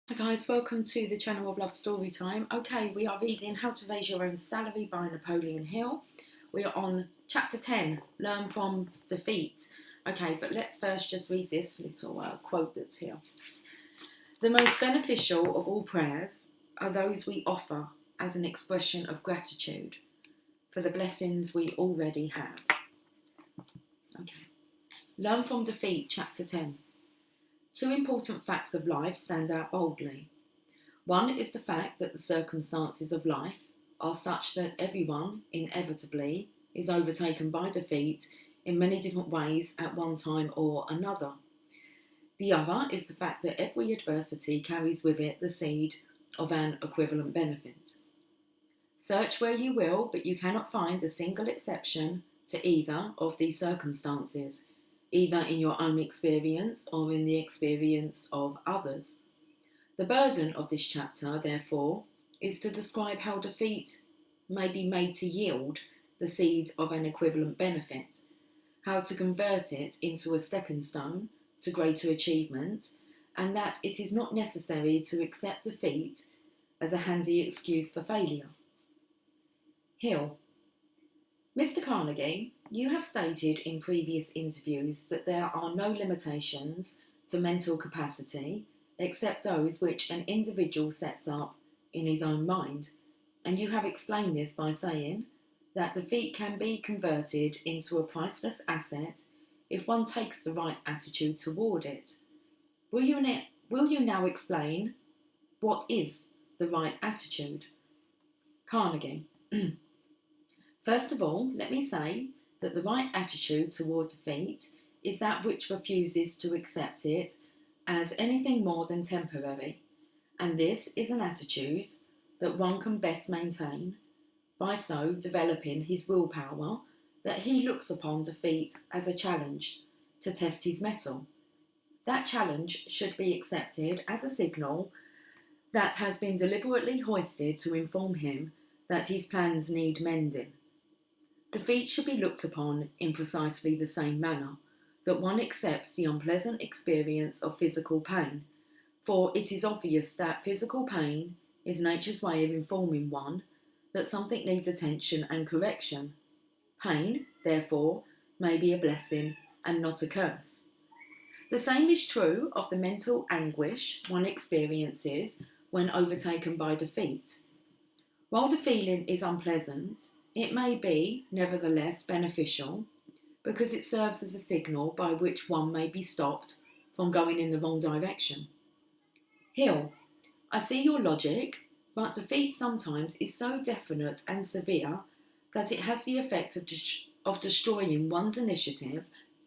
Hi guys, welcome to the channel of Love Story Time. Okay, we are reading How to Raise Your Own Salary by Napoleon Hill. We are on chapter 10, Learn from Defeat. Okay, but let's first just read this little quote that's here. The most beneficial of all prayers are those we offer as an expression of gratitude for the blessings we already have. Okay, Learn from Defeat, chapter 10. Two important facts of life stand out boldly. One is the fact that the circumstances of life are such that everyone, inevitably, is overtaken by defeat in many different ways at one time or another. The other is the fact that every adversity carries with it the seed of an equivalent benefit. Search where you will, but you cannot find a single exception to either of these circumstances, either in your own experience or in the experience of others. The burden of this chapter, therefore, is to describe how defeat may be made to yield the seed of an equivalent benefit, how to convert it into a stepping stone to greater achievement, and that it is not necessary to accept defeat as a handy excuse for failure. Hill. Mr. Carnegie, you have stated in previous interviews that there are no limitations to mental capacity except those which an individual sets up in his own mind, and you have explained this by saying that defeat can be converted into a priceless asset if one takes the right attitude toward it. Will you now explain what is the right attitude? Carnegie. First of all, let me say that the right attitude toward defeat is that which refuses to accept it as anything more than temporary, and this is an attitude that one can best maintain by so developing his willpower that he looks upon defeat as a challenge to test his mettle. That challenge should be accepted as a signal that has been deliberately hoisted to inform him that his plans need mending. Defeat should be looked upon in precisely the same manner that one accepts the unpleasant experience of physical pain, for it is obvious that physical pain is nature's way of informing one that something needs attention and correction. Pain, therefore, may be a blessing and not a curse. The same is true of the mental anguish one experiences when overtaken by defeat. While the feeling is unpleasant, it may be, nevertheless, beneficial because it serves as a signal by which one may be stopped from going in the wrong direction. Hill. I see your logic, but defeat sometimes is so definite and severe that it has the effect of destroying one's initiative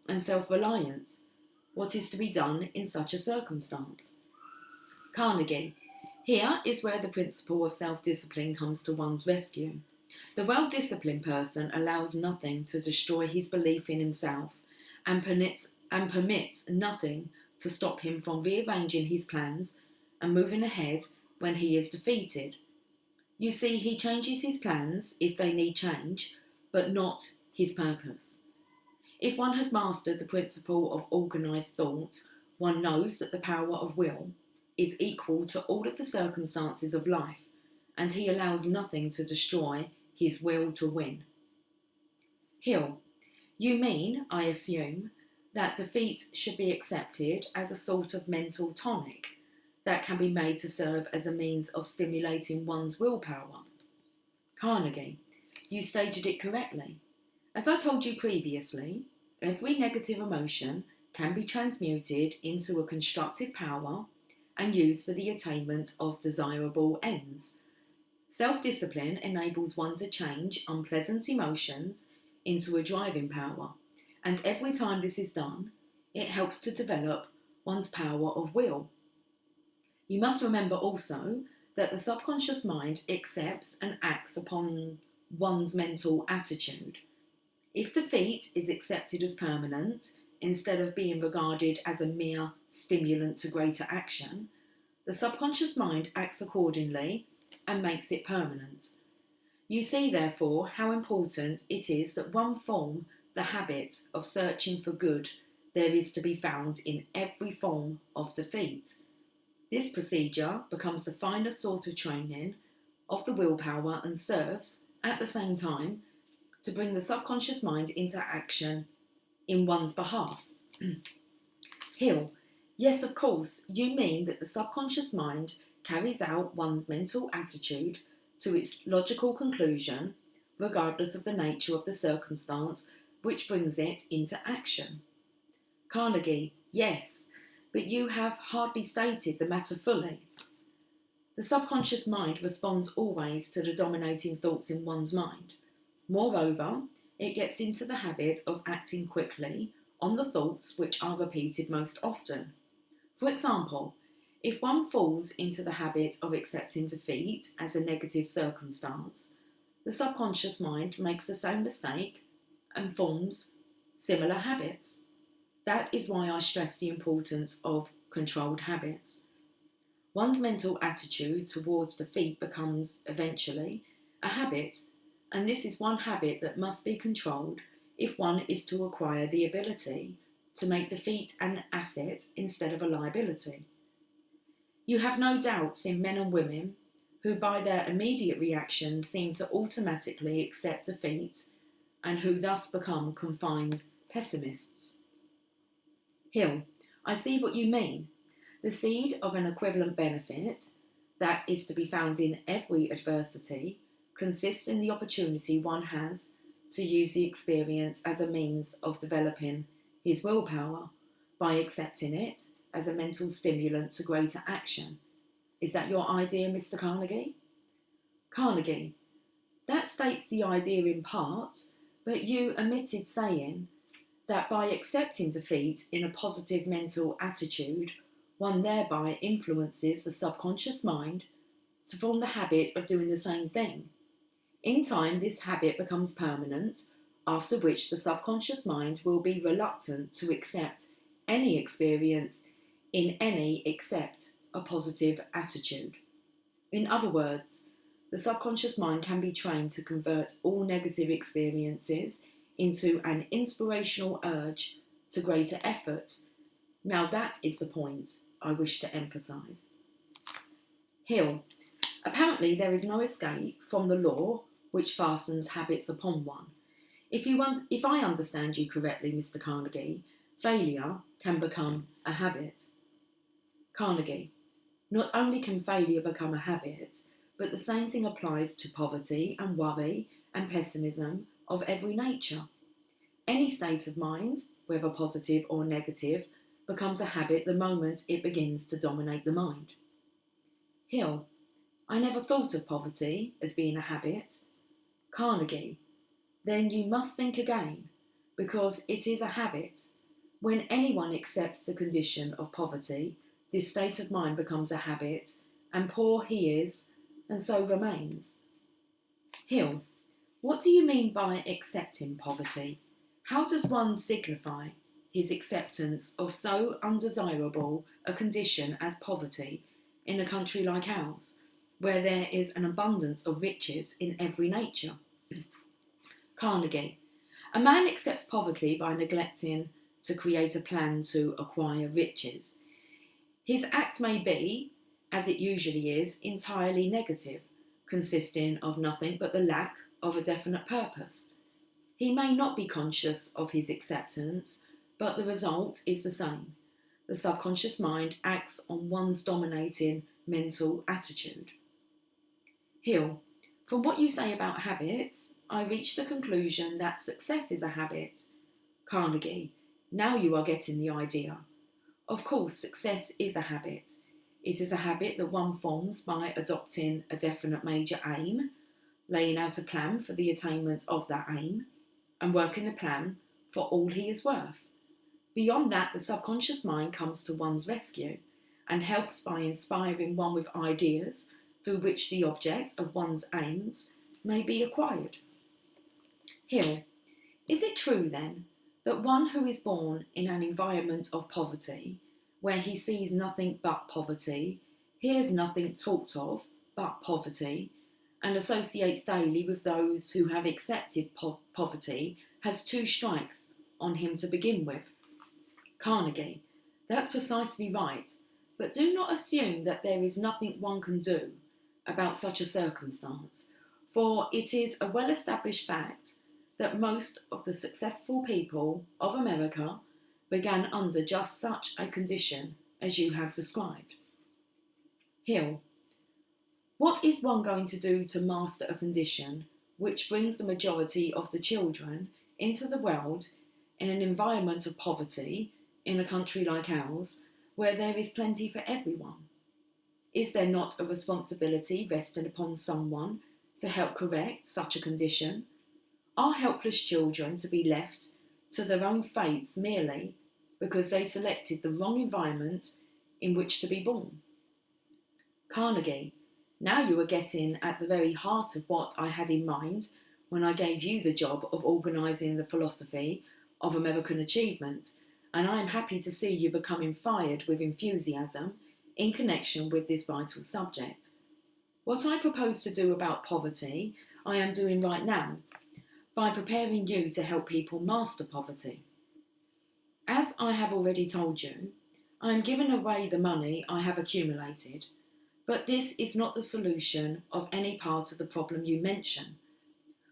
and self-reliance. What is to be done in such a circumstance? Carnegie. Here is where the principle of self-discipline comes to one's rescue. The well-disciplined person allows nothing to destroy his belief in himself and permits nothing to stop him from rearranging his plans and moving ahead when he is defeated. You see, he changes his plans if they need change, but not his purpose. If one has mastered the principle of organised thought, one knows that the power of will is equal to all of the circumstances of life, and he allows nothing to destroy his will to win. Hill. You mean, I assume, that defeat should be accepted as a sort of mental tonic that can be made to serve as a means of stimulating one's willpower. Carnegie. You stated it correctly. As I told you previously, every negative emotion can be transmuted into a constructive power and used for the attainment of desirable ends. Self-discipline enables one to change unpleasant emotions into a driving power, and every time this is done, it helps to develop one's power of will. You must remember also that the subconscious mind accepts and acts upon one's mental attitude. If defeat is accepted as permanent, instead of being regarded as a mere stimulant to greater action, the subconscious mind acts accordingly and makes it permanent. You see, therefore, how important it is that one form the habit of searching for good there is to be found in every form of defeat. This procedure becomes the finest sort of training of the willpower and serves, at the same time, to bring the subconscious mind into action in one's behalf. Hill: yes, of course, you mean that the subconscious mind carries out one's mental attitude to its logical conclusion, regardless of the nature of the circumstance which brings it into action. Carnegie: yes, but you have hardly stated the matter fully. The subconscious mind responds always to the dominating thoughts in one's mind. Moreover, it gets into the habit of acting quickly on the thoughts which are repeated most often. For example, if one falls into the habit of accepting defeat as a negative circumstance, the subconscious mind makes the same mistake and forms similar habits. That is why I stress the importance of controlled habits. One's mental attitude towards defeat becomes, eventually, a habit, and this is one habit that must be controlled if one is to acquire the ability to make defeat an asset instead of a liability. You have no doubts in men and women who by their immediate reactions seem to automatically accept defeat and who thus become confined pessimists. Hill: I see what you mean. The seed of an equivalent benefit that is to be found in every adversity consists in the opportunity one has to use the experience as a means of developing his willpower by accepting it as a mental stimulant to greater action. Is that your idea, Mr. Carnegie? Carnegie: that states the idea in part, but you omitted saying that by accepting defeat in a positive mental attitude, one thereby influences the subconscious mind to form the habit of doing the same thing. In time, this habit becomes permanent, after which the subconscious mind will be reluctant to accept any experience in any except a positive attitude. In other words, the subconscious mind can be trained to convert all negative experiences into an inspirational urge to greater effort. Now that is the point I wish to emphasise. Hill: apparently there is no escape from the law which fastens habits upon one. If I understand you correctly, Mr. Carnegie, failure can become a habit. Carnegie: not only can failure become a habit, but the same thing applies to poverty and worry and pessimism of every nature. Any state of mind, whether positive or negative, becomes a habit the moment it begins to dominate the mind. Hill: I never thought of poverty as being a habit. Carnegie: then you must think again, because it is a habit. When anyone accepts the condition of poverty, this state of mind becomes a habit, and poor he is, and so remains. Hill: what do you mean by accepting poverty? How does one signify his acceptance of so undesirable a condition as poverty in a country like ours, where there is an abundance of riches in every nature? Carnegie: a man accepts poverty by neglecting to create a plan to acquire riches. His act may be, as it usually is, entirely negative, consisting of nothing but the lack of a definite purpose. He may not be conscious of his acceptance, but the result is the same. The subconscious mind acts on one's dominating mental attitude. Hill: from what you say about habits, I reach the conclusion that success is a habit. Carnegie: now you are getting the idea. Of course, success is a habit. It is a habit that one forms by adopting a definite major aim, laying out a plan for the attainment of that aim, and working the plan for all he is worth. Beyond that, the subconscious mind comes to one's rescue and helps by inspiring one with ideas through which the object of one's aims may be acquired. Hill: is it true then that one who is born in an environment of poverty, where he sees nothing but poverty, hears nothing talked of but poverty, and associates daily with those who have accepted poverty, has two strikes on him to begin with? Carnegie: that's precisely right, But do not assume that there is nothing one can do about such a circumstance, for it is a well-established fact that most of the successful people of America began under just such a condition as you have described. Hill. What is one going to do to master a condition which brings the majority of the children into the world in an environment of poverty in a country like ours, where there is plenty for everyone? Is there not a responsibility resting upon someone to help correct such a condition? Are helpless children to be left to their own fates merely because they selected the wrong environment in which to be born? Carnegie. Now you are getting at the very heart of what I had in mind when I gave you the job of organising the philosophy of American achievement, and I am happy to see you becoming fired with enthusiasm in connection with this vital subject. What I propose to do about poverty, I am doing right now, by preparing you to help people master poverty. As I have already told you, I am giving away the money I have accumulated, but this is not the solution of any part of the problem you mention.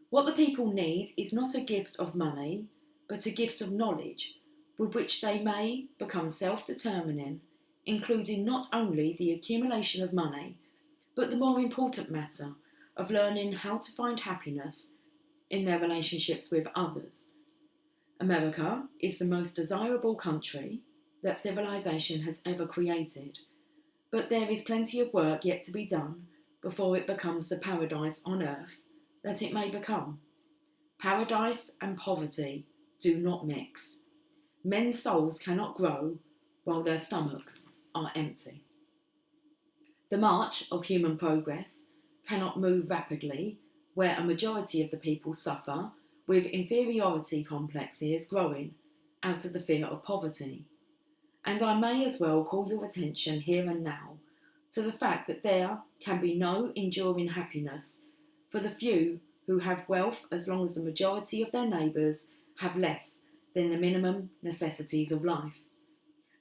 What the people need is not a gift of money, but a gift of knowledge, with which they may become self-determining, including not only the accumulation of money, but the more important matter of learning how to find happiness in their relationships with others. America is the most desirable country that civilization has ever created, but there is plenty of work yet to be done before it becomes the paradise on earth that it may become. Paradise and poverty do not mix. Men's souls cannot grow while their stomachs are empty. The march of human progress cannot move rapidly where a majority of the people suffer with inferiority complexes growing out of the fear of poverty. And I may as well call your attention here and now to the fact that there can be no enduring happiness for the few who have wealth as long as the majority of their neighbours have less than the minimum necessities of life.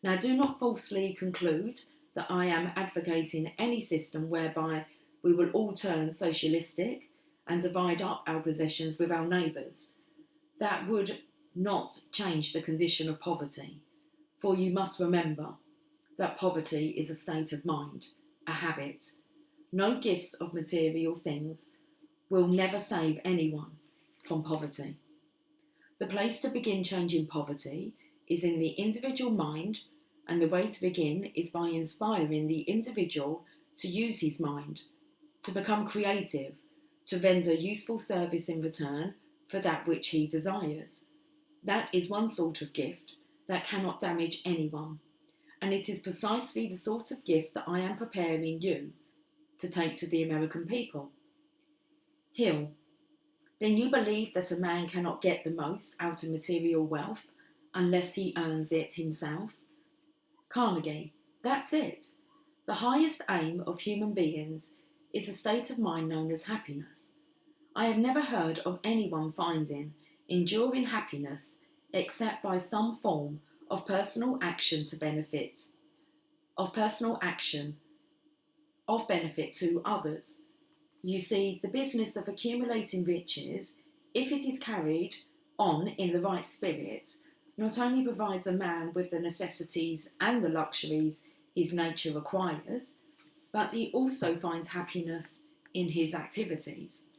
Now, do not falsely conclude that I am advocating any system whereby we will all turn socialistic and divide up our possessions with our neighbours. That would not change the condition of poverty, for you must remember that poverty is a state of mind, a habit. No gifts of material things will never save anyone from poverty. The place to begin changing poverty is in the individual mind, and the way to begin is by inspiring the individual to use his mind, to become creative, to render useful service in return for that which he desires. That is one sort of gift that cannot damage anyone, and it is precisely the sort of gift that I am preparing you to take to the American people. Hill. Then you believe that a man cannot get the most out of material wealth unless he earns it himself? Carnegie. That's it. The highest aim of human beings is a state of mind known as happiness. I have never heard of anyone finding enduring happiness except by some form of personal action to benefit, of benefit to others. You see, the business of accumulating riches, if it is carried on in the right spirit, not only provides a man with the necessities and the luxuries his nature requires, but he also finds happiness in his activities.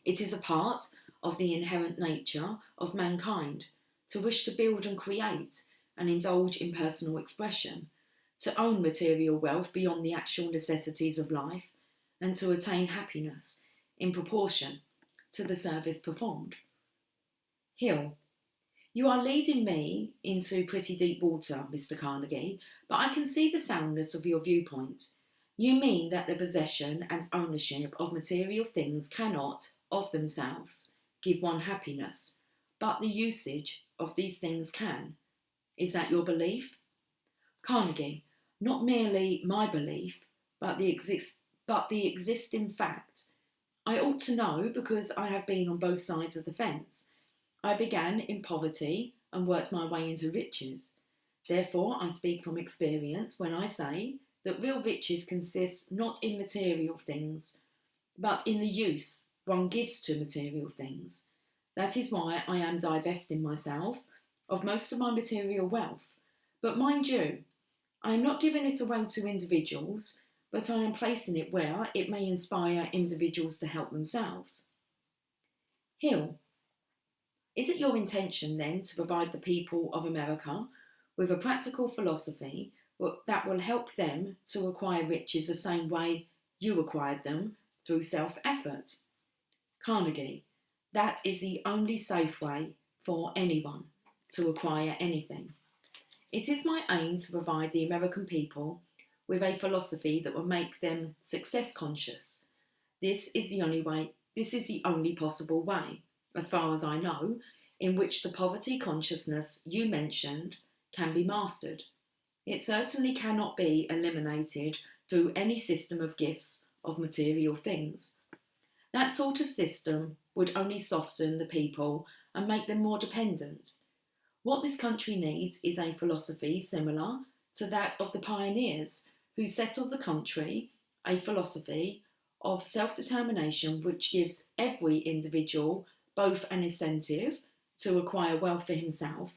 It is a part of the inherent nature of mankind to wish to build and create and indulge in personal expression, to own material wealth beyond the actual necessities of life, and to attain happiness in proportion to the service performed. Hill. You are leading me into pretty deep water, Mr. Carnegie, but I can see the soundness of your viewpoint. You mean that the possession and ownership of material things cannot, of themselves, give one happiness, but the usage of these things can. Is that your belief? Carnegie. Not merely my belief, but the existing fact. I ought to know because I have been on both sides of the fence. I began in poverty and worked my way into riches. Therefore, I speak from experience when I say that real riches consist not in material things, but in the use one gives to material things. That is why I am divesting myself of most of my material wealth. But mind you, I am not giving it away to individuals, but I am placing it where it may inspire individuals to help themselves. Hill, is it your intention then to provide the people of America with a practical philosophy that will help them to acquire riches the same way you acquired them, through self-effort? Carnegie, that is the only safe way for anyone to acquire anything. It is my aim to provide the American people with a philosophy that will make them success conscious. This is the only possible way, as far as I know, in which the poverty consciousness you mentioned can be mastered. It certainly cannot be eliminated through any system of gifts of material things. That sort of system would only soften the people and make them more dependent. What this country needs is a philosophy similar to that of the pioneers who settled the country, a philosophy of self-determination which gives every individual both an incentive to acquire wealth for himself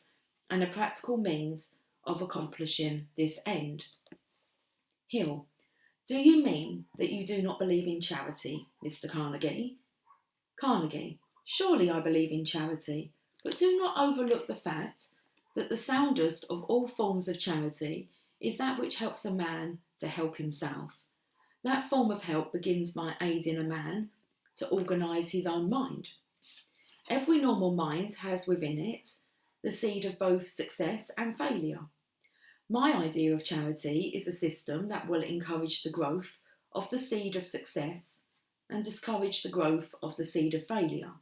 and a practical means of accomplishing this end. Hill, do you mean that you do not believe in charity, Mr. Carnegie? Carnegie, surely I believe in charity, but do not overlook the fact that the soundest of all forms of charity is that which helps a man to help himself. That form of help begins by aiding a man to organise his own mind. Every normal mind has within it the seed of both success and failure. My idea of charity is a system that will encourage the growth of the seed of success and discourage the growth of the seed of failure.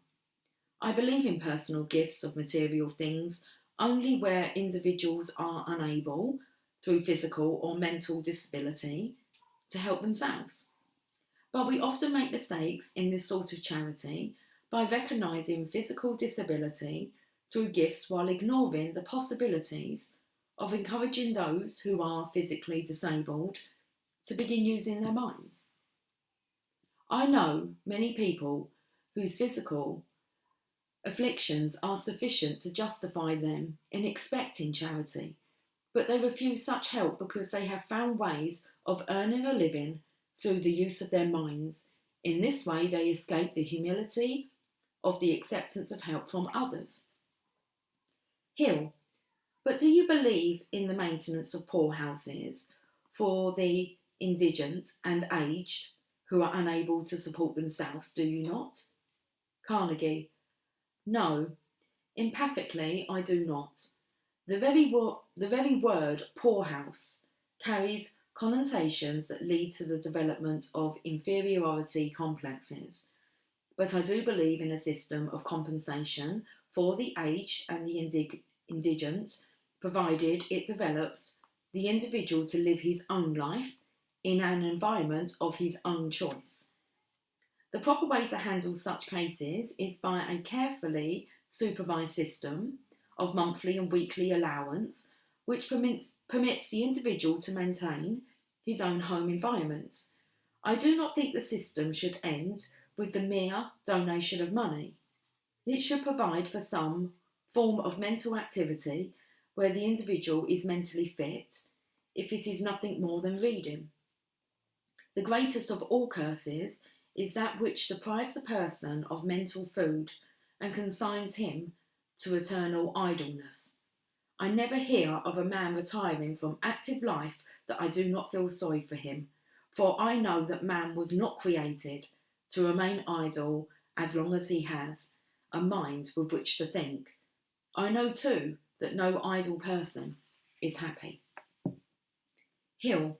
I believe in personal gifts of material things only where individuals are unable, through physical or mental disability, to help themselves. But we often make mistakes in this sort of charity by recognising physical disability through gifts while ignoring the possibilities of encouraging those who are physically disabled to begin using their minds. I know many people whose physical afflictions are sufficient to justify them in expecting charity, but they refuse such help because they have found ways of earning a living through the use of their minds. In this way, they escape the humility of the acceptance of help from others. Hill, but do you believe in the maintenance of poorhouses for the indigent and aged who are unable to support themselves, do you not? Carnegie, no, emphatically I do not. The very word poorhouse carries connotations that lead to the development of inferiority complexes. But I do believe in a system of compensation for the aged and the indigent, provided it develops the individual to live his own life in an environment of his own choice. The proper way to handle such cases is by a carefully supervised system of monthly and weekly allowance, which permits the individual to maintain his own home environments. I do not think the system should end with the mere donation of money. It should provide for some form of mental activity where the individual is mentally fit, if it is nothing more than reading. The greatest of all curses is that which deprives a person of mental food and consigns him to eternal idleness. I never hear of a man retiring from active life that I do not feel sorry for him, for I know that man was not created to remain idle as long as he has a mind with which to think. I know too that no idle person is happy. Hill,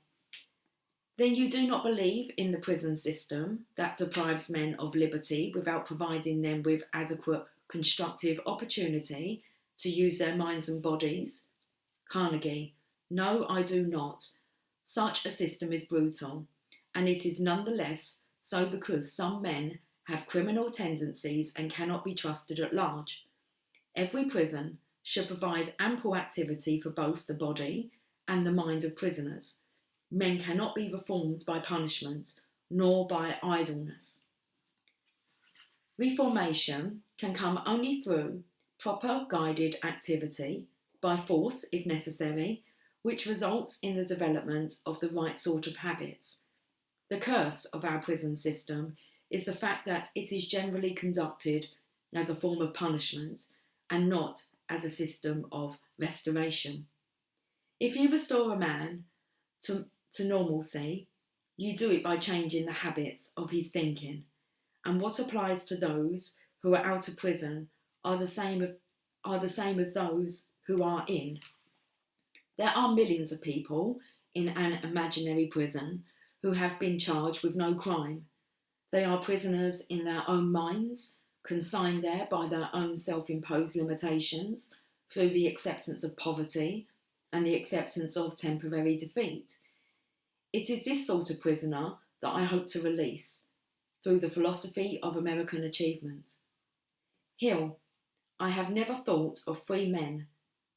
then you do not believe in the prison system that deprives men of liberty without providing them with adequate constructive opportunity to use their minds and bodies? Carnegie, no, I do not. Such a system is brutal, and it is nonetheless so because some men have criminal tendencies and cannot be trusted at large. Every prison should provide ample activity for both the body and the mind of prisoners. Men cannot be reformed by punishment, nor by idleness. Reformation can come only through proper guided activity, by force if necessary, which results in the development of the right sort of habits. The curse of our prison system is the fact that it is generally conducted as a form of punishment and not as a system of restoration. If you restore a man to normalcy, you do it by changing the habits of his thinking, and what applies to those who are out of prison are the same as those who are in. There are millions of people in an imaginary prison who have been charged with no crime. They are prisoners in their own minds, consigned there by their own self-imposed limitations through the acceptance of poverty and the acceptance of temporary defeat. It is this sort of prisoner that I hope to release through the philosophy of American achievement. Hill, I have never thought of free men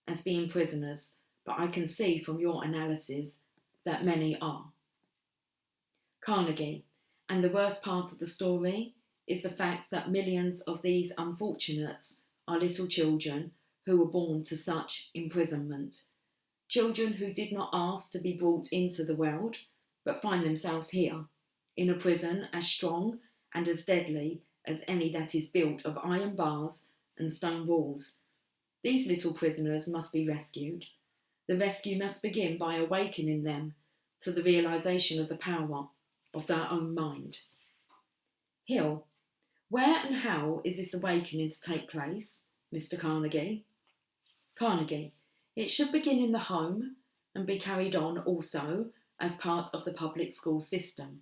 as being prisoners, but I can see from your analysis that many are. Carnegie, and the worst part of the story is the fact that millions of these unfortunates are little children who were born to such imprisonment. Children who did not ask to be brought into the world, but find themselves here, in a prison as strong and as deadly as any that is built of iron bars and stone walls. These little prisoners must be rescued. The rescue must begin by awakening them to the realisation of the power of their own mind. Hill, where and how is this awakening to take place, Mr. Carnegie? Carnegie, it should begin in the home and be carried on also as part of the public school system.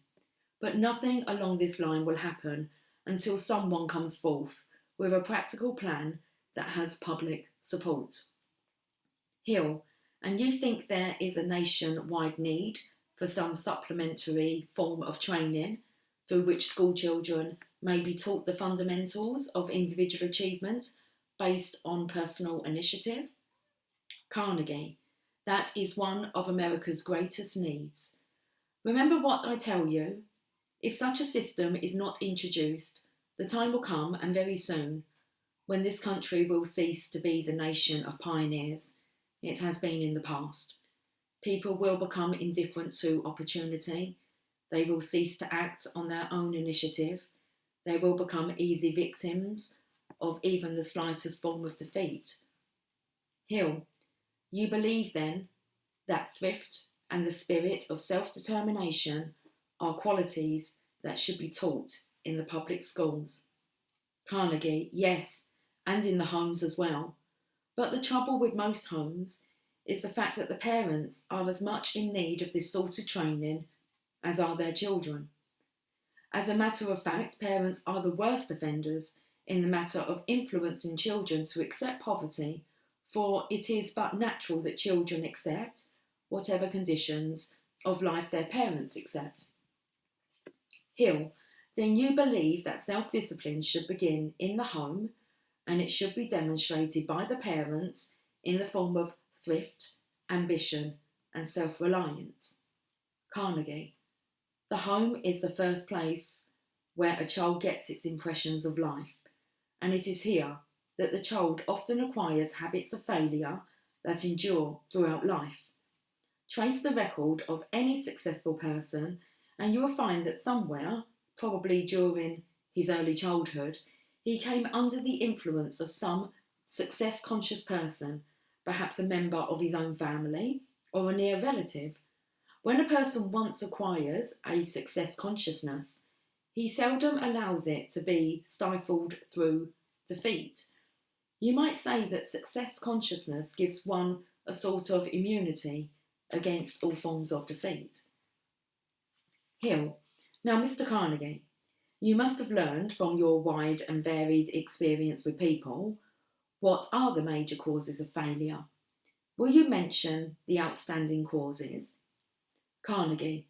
But nothing along this line will happen until someone comes forth with a practical plan that has public support. Hill, and you think there is a nationwide need for some supplementary form of training through which school children may be taught the fundamentals of individual achievement based on personal initiative? Carnegie, that is one of America's greatest needs. Remember what I tell you. If such a system is not introduced, the time will come, and very soon, when this country will cease to be the nation of pioneers it has been in the past. People will become indifferent to opportunity. They will cease to act on their own initiative. They will become easy victims of even the slightest form of defeat. Hill, you believe then that thrift and the spirit of self-determination are qualities that should be taught in the public schools? Carnegie, yes, and in the homes as well. But the trouble with most homes is the fact that the parents are as much in need of this sort of training as are their children. As a matter of fact, parents are the worst offenders in the matter of influencing children to accept poverty, for it is but natural that children accept whatever conditions of life their parents accept. Hill, then you believe that self-discipline should begin in the home, and it should be demonstrated by the parents in the form of thrift, ambition, and self-reliance. Carnegie, the home is the first place where a child gets its impressions of life, and it is here that the child often acquires habits of failure that endure throughout life. Trace the record of any successful person, and you will find that somewhere, probably during his early childhood, he came under the influence of some success-conscious person, perhaps a member of his own family or a near relative. When a person once acquires a success consciousness, he seldom allows it to be stifled through defeat. You might say that success consciousness gives one a sort of immunity against all forms of defeat. Hill, now Mr. Carnegie, you must have learned from your wide and varied experience with people what are the major causes of failure. Will you mention the outstanding causes? Carnegie,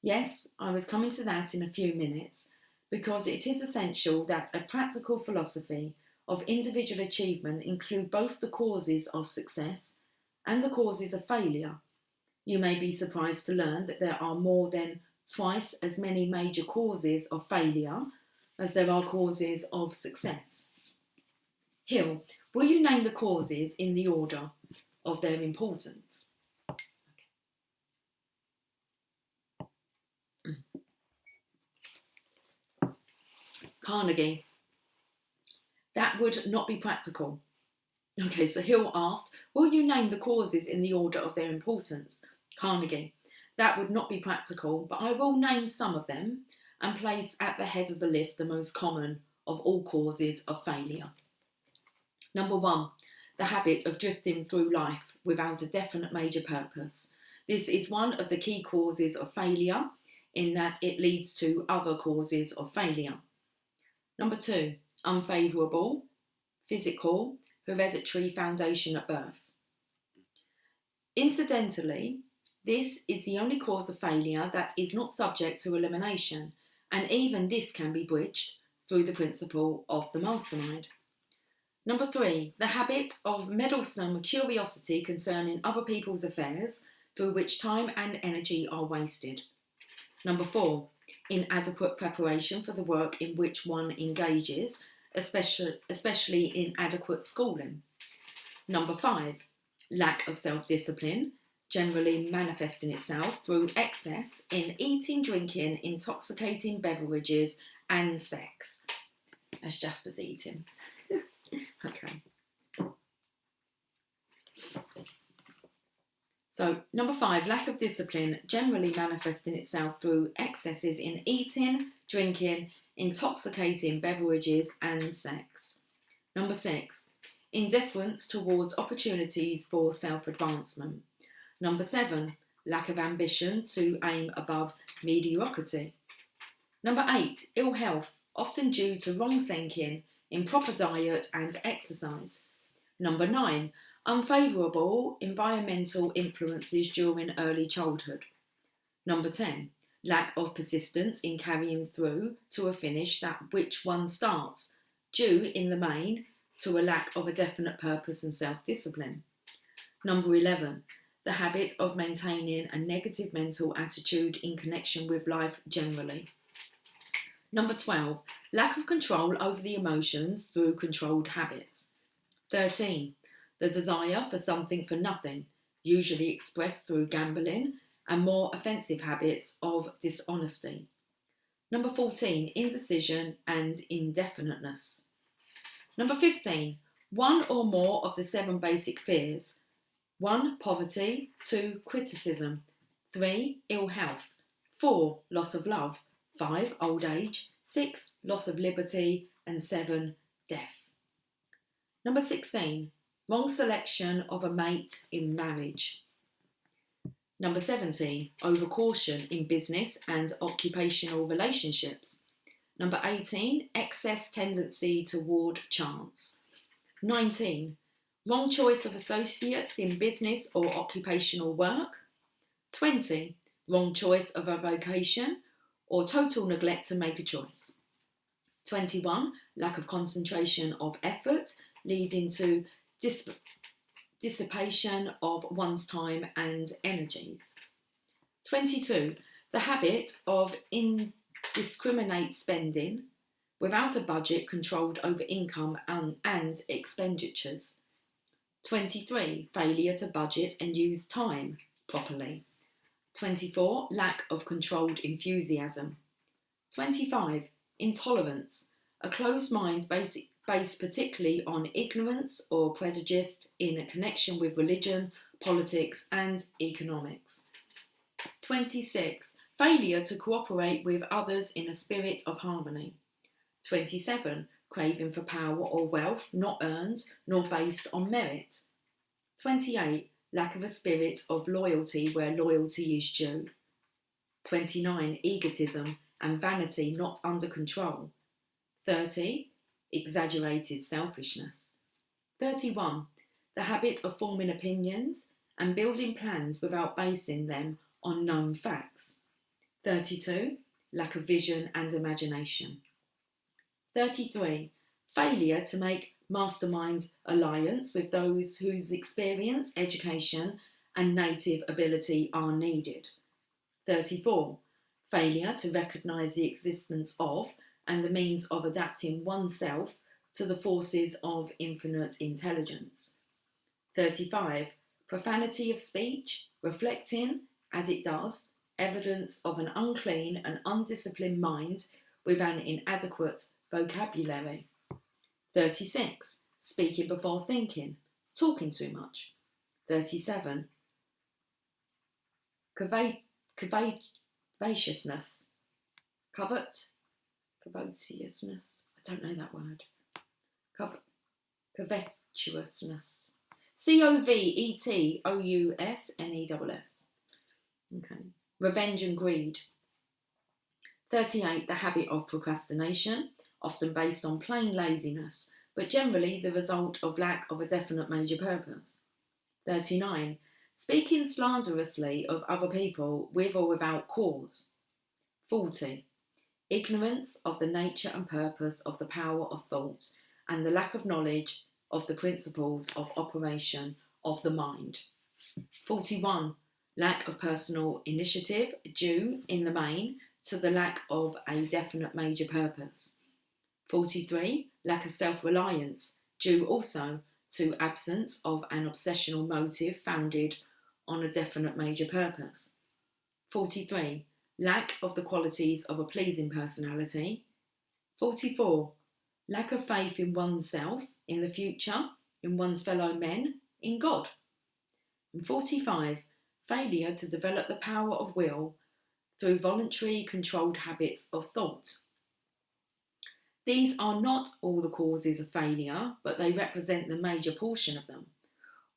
yes, I was coming to that in a few minutes, because it is essential that a practical philosophy of individual achievement include both the causes of success and the causes of failure. You may be surprised to learn that there are more than twice as many major causes of failure as there are causes of success. Hill, will you name the causes in the order of their importance? Carnegie, that would not be practical. Okay, so Hill asked, will you name the causes in the order of their importance? Carnegie, that would not be practical, but I will name some of them and place at the head of the list the most common of all causes of failure. Number 1, the habit of drifting through life without a definite major purpose. This is one of the key causes of failure in that it leads to other causes of failure. Number 2, unfavourable, physical, hereditary foundation at birth. Incidentally, this is the only cause of failure that is not subject to elimination, and even this can be bridged through the principle of the mastermind. Number 3, the habit of meddlesome curiosity concerning other people's affairs through which time and energy are wasted. Number 4, inadequate preparation for the work in which one engages, especially inadequate schooling. Number 5, lack of self-discipline, generally manifesting itself through excess in eating, drinking, intoxicating beverages and sex. As Jasper's eating. Okay. So, number 5, lack of discipline, generally manifesting itself through excesses in eating, drinking, intoxicating beverages and sex. Number 6, indifference towards opportunities for self-advancement. Number 7, lack of ambition to aim above mediocrity. Number 8, ill health, often due to wrong thinking, improper diet and exercise. Number 9, unfavourable environmental influences during early childhood. Number 10, lack of persistence in carrying through to a finish that which one starts, due in the main to a lack of a definite purpose and self-discipline. Number 11, the habit of maintaining a negative mental attitude in connection with life generally. Number 12, lack of control over the emotions through controlled habits. 13, the desire for something for nothing, usually expressed through gambling and more offensive habits of dishonesty. Number 14, indecision and indefiniteness. Number 15, one or more of the 7 basic fears. 1, poverty. 2, criticism. 3, ill health. 4, loss of love. 5, old age. 6, loss of liberty. And 7, death. Number 16, wrong selection of a mate in marriage. Number 17, overcaution in business and occupational relationships. Number 18, excess tendency toward chance. 19, wrong choice of associates in business or occupational work. 20, wrong choice of a vocation or total neglect to make a choice. 21, lack of concentration of effort leading to dissipation of one's time and energies. 22, the habit of indiscriminate spending without a budget controlled over income and expenditures. 23, failure to budget and use time properly. 24, lack of controlled enthusiasm. 25, intolerance, a closed mind based particularly on ignorance or prejudice in a connection with religion, politics and economics. 26, failure to cooperate with others in a spirit of harmony. 27, craving for power or wealth not earned nor based on merit. 28, lack of a spirit of loyalty where loyalty is due. 29, egotism and vanity not under control. 30, exaggerated selfishness. 31, the habit of forming opinions and building plans without basing them on known facts. 32, lack of vision and imagination. 33, failure to make mastermind alliance with those whose experience, education, and native ability are needed. 34. Failure to recognise the existence of and the means of adapting oneself to the forces of infinite intelligence. 35. Profanity of speech, reflecting, as it does, evidence of an unclean and undisciplined mind with an inadequate vocabulary. 36. Speaking before thinking, talking too much. 37. Covetousness. Covetousness. I don't know that word. Covetousness. Covetousness. Okay. Revenge and greed. 38. The habit of procrastination, often based on plain laziness, but generally the result of lack of a definite major purpose. 39. Speaking slanderously of other people with or without cause. 40. Ignorance of the nature and purpose of the power of thought and the lack of knowledge of the principles of operation of the mind. 41. Lack of personal initiative due, in the main, to the lack of a definite major purpose. 43. Lack of self-reliance due also to absence of an obsessional motive founded on a definite major purpose. 43. Lack of the qualities of a pleasing personality. 44. Lack of faith in oneself, in the future, in one's fellow men, in God. And 45. Failure to develop the power of will through voluntary controlled habits of thought. These are not all the causes of failure, but they represent the major portion of them.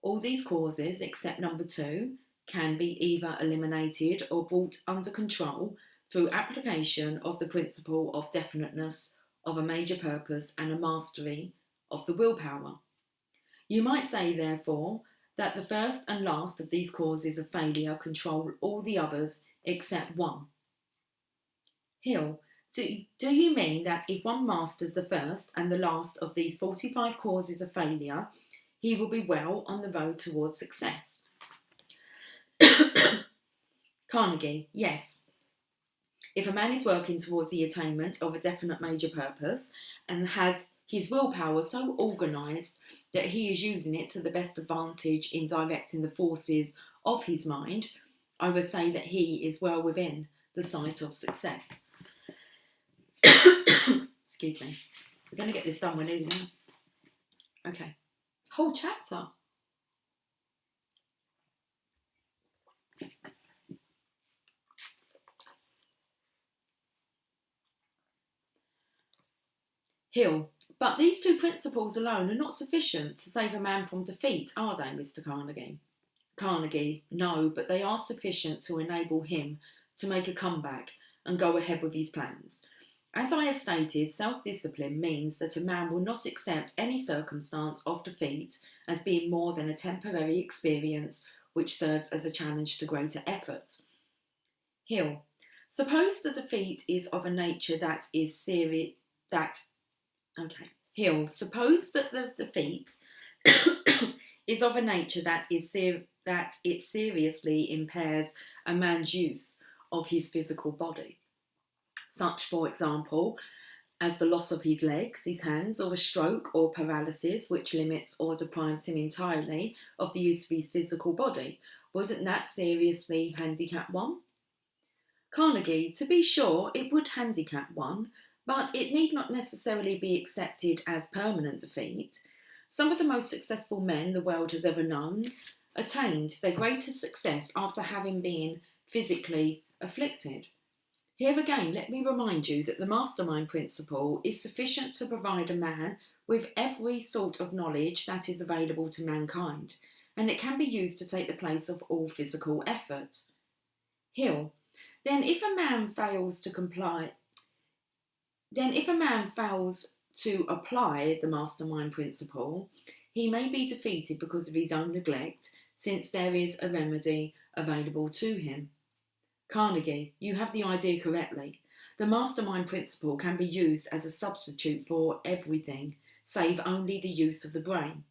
All these causes, except number 2, can be either eliminated or brought under control through application of the principle of definiteness of a major purpose and a mastery of the willpower. You might say, therefore, that the first and last of these causes of failure control all the others except one. Hill, do you mean that if one masters the first and the last of these 45 causes of failure, he will be well on the road towards success? Carnegie, yes. If a man is working towards the attainment of a definite major purpose and has his willpower so organised that he is using it to the best advantage in directing the forces of his mind, I would say that he is well within the sight of success. Excuse me. We're going to get this done. We're nearly done. Okay. Whole chapter. Hill. But these 2 principles alone are not sufficient to save a man from defeat, are they, Mr. Carnegie? Carnegie, no, but they are sufficient to enable him to make a comeback and go ahead with his plans. As I have stated, self-discipline means that a man will not accept any circumstance of defeat as being more than a temporary experience which serves as a challenge to greater effort. Hill. Suppose the defeat is of a nature that is serious. Hill. Suppose that the defeat is of a nature that it seriously impairs a man's use of his physical body. Such, for example, as the loss of his legs, his hands, or a stroke or paralysis which limits or deprives him entirely of the use of his physical body. Wouldn't that seriously handicap one? Carnegie, to be sure, it would handicap one, but it need not necessarily be accepted as permanent defeat. Some of the most successful men the world has ever known attained their greatest success after having been physically afflicted. Here again, let me remind you that the mastermind principle is sufficient to provide a man with every sort of knowledge that is available to mankind, and it can be used to take the place of all physical effort. Hill. Then if a man fails to apply the mastermind principle, he may be defeated because of his own neglect, since there is a remedy available to him. Carnegie, you have the idea correctly. The mastermind principle can be used as a substitute for everything, save only the use of the brain.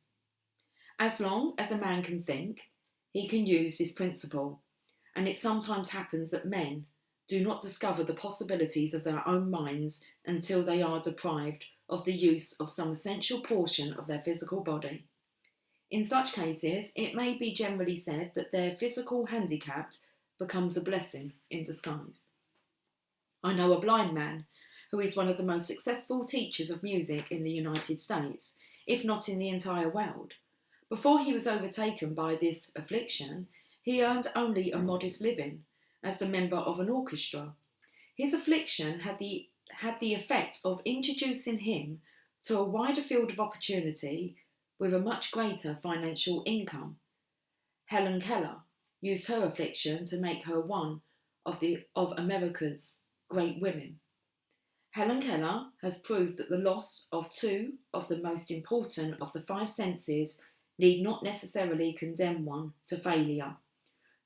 As long as a man can think, he can use this principle, and it sometimes happens that men do not discover the possibilities of their own minds until they are deprived of the use of some essential portion of their physical body. In such cases, it may be generally said that their physical handicap becomes a blessing in disguise. I know a blind man who is one of the most successful teachers of music in the United States, if not in the entire world. Before he was overtaken by this affliction, he earned only a modest living as the member of an orchestra. His affliction had the effect of introducing him to a wider field of opportunity with a much greater financial income. Helen Keller used her affliction to make her one of America's great women. Helen Keller has proved that the loss of two of the most important of the five senses need not necessarily condemn one to failure.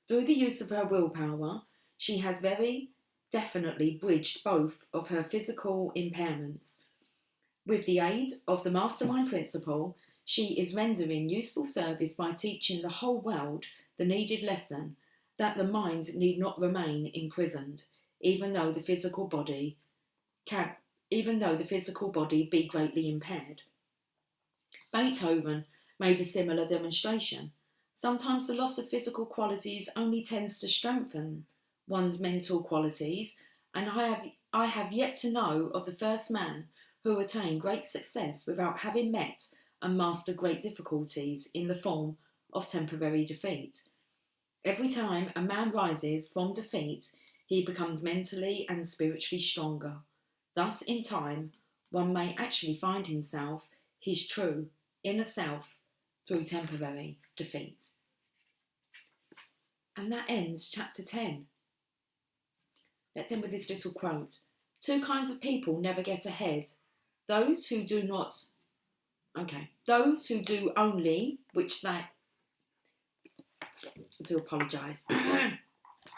Through the use of her willpower, she has very definitely bridged both of her physical impairments. With the aid of the mastermind principle, she is rendering useful service by teaching the whole world the needed lesson that the mind need not remain imprisoned, even though the physical body be greatly impaired. Beethoven made a similar demonstration. Sometimes the loss of physical qualities only tends to strengthen one's mental qualities, and I have yet to know of the first man who attained great success without having met and mastered great difficulties in the form of temporary defeat. Every time a man rises from defeat, he becomes mentally and spiritually stronger. Thus, in time, one may actually find himself his true inner self through temporary defeat. And that ends chapter 10. Let's end with this little quote. Two kinds of people never get ahead. Those who do only, which they... I do apologise. I'm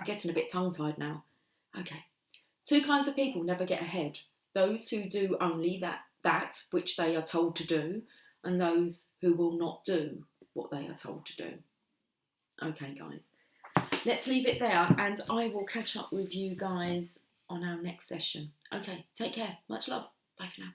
getting a bit tongue-tied now. Okay. Two kinds of people never get ahead. Those who do only that which they are told to do, and those who will not do what they are told to do. Okay, guys. Let's leave it there, and I will catch up with you guys on our next session. Okay, take care. Much love. Bye for now.